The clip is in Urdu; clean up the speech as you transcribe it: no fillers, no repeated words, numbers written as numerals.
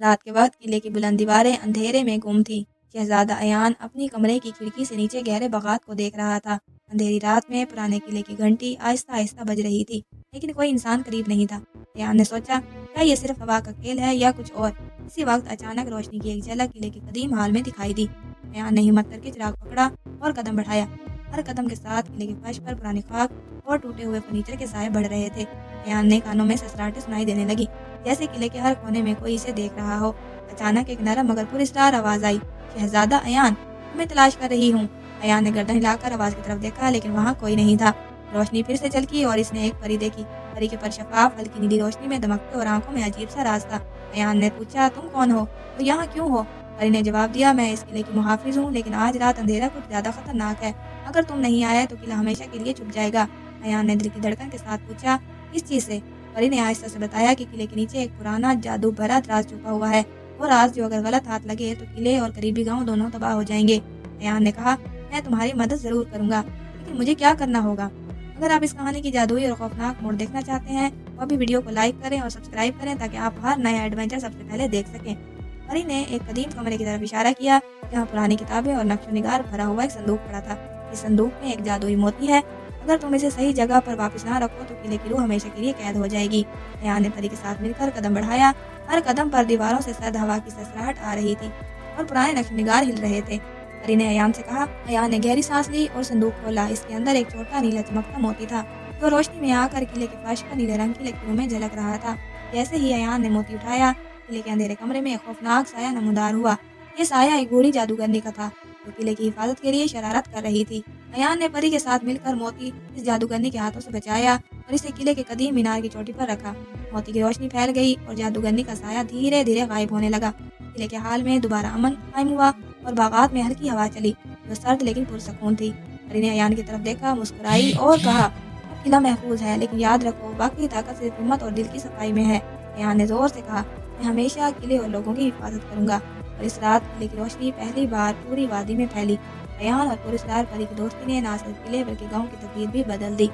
رات کے وقت قلعے کی بلند دیواریں اندھیرے میں گم تھیں۔ شہزادہ ایان اپنی کمرے کی کھڑکی سے نیچے گہرے باغات کو دیکھ رہا تھا۔ اندھیری رات میں پرانے قلعے کی گھنٹی آہستہ آہستہ بج رہی تھی، لیکن کوئی انسان قریب نہیں تھا۔ ایان نے سوچا، کیا یہ صرف ہوا کا کھیل ہے یا کچھ اور؟ اسی وقت اچانک روشنی کی ایک جھلک قلعے کے قدیم حال میں دکھائی دی۔ ایان نے ہمت کر کے چراغ پکڑا اور قدم بڑھایا۔ ہر قدم کے ساتھ قلعے کے فرش پر پرانی خاک اور ٹوٹے ہوئے فرنیچر کے سائے بڑھ رہے تھے۔ ایان نے کانوں میں سسراہٹیں سنائی دینے لگی، جیسے قلعے کے ہر کونے میں کوئی اسے دیکھ رہا ہو۔ اچانک ایک نرم مگر پراسرار آواز آئی، شہزادہ ایان، تمہیں تلاش کر رہی ہوں۔ ایان نے گردن ہلا کر آواز کی طرف دیکھا، لیکن وہاں کوئی نہیں تھا۔ روشنی پھر سے چلکی اور اس نے ایک پری دیکھی۔ پری کے پر شفاف ہلکی نیلی روشنی میں دمکتے اور آنکھوں میں عجیب سا راز تھا۔ ایان نے پوچھا، تم کون ہو اور یہاں کیوں ہو؟ پری نے جواب دیا، میں اس قلعے کی محافظ ہوں، لیکن آج رات اندھیرا کچھ زیادہ خطرناک ہے۔ اگر تم نہیں آئے تو قلعہ ہمیشہ کے لیے چھپ جائے گا۔ ایان نے دل کی دھڑکن کے ساتھ پوچھا، کس چیز سے؟ پری نے آہستہ سے بتایا کہ قلعے کے نیچے ایک پرانا جادو بھرا راز چھپا ہوا ہے، وہ راز جو اگر غلط ہاتھ لگے تو قلعے اور قریبی گاؤں دونوں تباہ ہو جائیں گے۔ ایان نے کہا، میں تمہاری مدد ضرور کروں گا، لیکن مجھے کیا کرنا ہوگا؟ اگر آپ اس کہانی کی جادوئی اور خوفناک موڑ دیکھنا چاہتے ہیں تو ابھی ویڈیو کو لائک کریں اور سبسکرائب کریں تاکہ آپ ہر نیا ایڈونچر سب سے پہلے دیکھ سکیں۔ پری نے ایک قدیم کمرے کی طرف اشارہ کیا، جہاں پرانی کتابیں اور نقش و نگار بھرا ہوا ایک صندوق پڑا تھا۔ اس صندوق میں ایک جادوئی موتی ہے، اگر تم اسے صحیح جگہ پر واپس نہ رکھو تو قلعے کی روح ہمیشہ کے لیے قید ہو جائے گی۔ ایان نے پری کے ساتھ مل کر قدم بڑھایا۔ ہر قدم پر دیواروں سے سرد ہوا کی سسراہٹ آ رہی تھی اور پرانے نقش و نگار ہل رہے تھے۔ پری نے ایان سے کہا۔ ایان نے گہری سانس لی اور صندوق کھولا۔ اس کے اندر ایک چھوٹا نیلا چمکتا موتی تھا، جو روشنی میں آ کر قلعے کے فرش پر نیلے رنگ کی لکیروں میں جھلک رہا تھا۔ جیسے ہی ایان نے موتی اٹھایا، قلعے کے اندھیرے کمرے میں ایک خوفناک سایہ نمودار ہوا۔ یہ سایہ ایک بوڑھی جادوگرنی کا تھا، جو قلعے کی حفاظت کے لیے شرارت کر رہی تھی۔ ایان نے پری کے ساتھ مل کر موتی اس جادوگرنی کے ہاتھوں سے بچایا اور اسے قلعے کے قدیم مینار کی چوٹی پر رکھا۔ موتی کی روشنی پھیل گئی اور جادوگرنی کا سایہ دھیرے دھیرے غائب ہونے لگا۔ قلعے کے حال میں دوبارہ امن قائم ہوا اور باغات میں ہلکی ہوا چلی، جو سرد لیکن پرسکون تھی۔ پری نے ایان کی طرف دیکھا، مسکرائی اور کہا، اب قلعہ محفوظ ہے، لیکن یاد رکھو، واقعی طاقت صرف ہمت اور دل کی صفائی میں ہے۔ ایان نے زور سے کہا، میں ہمیشہ قلعے اور لوگوں کی حفاظت کروں گا۔ اور اس رات قلعے کی روشنی پہلی بار پوری وادی میں پھیلی۔ ایان اور پراسرار پری کی دوستی نے نہ صرف قلعے بلکہ گاؤں کی تقدیر بھی بدل دی۔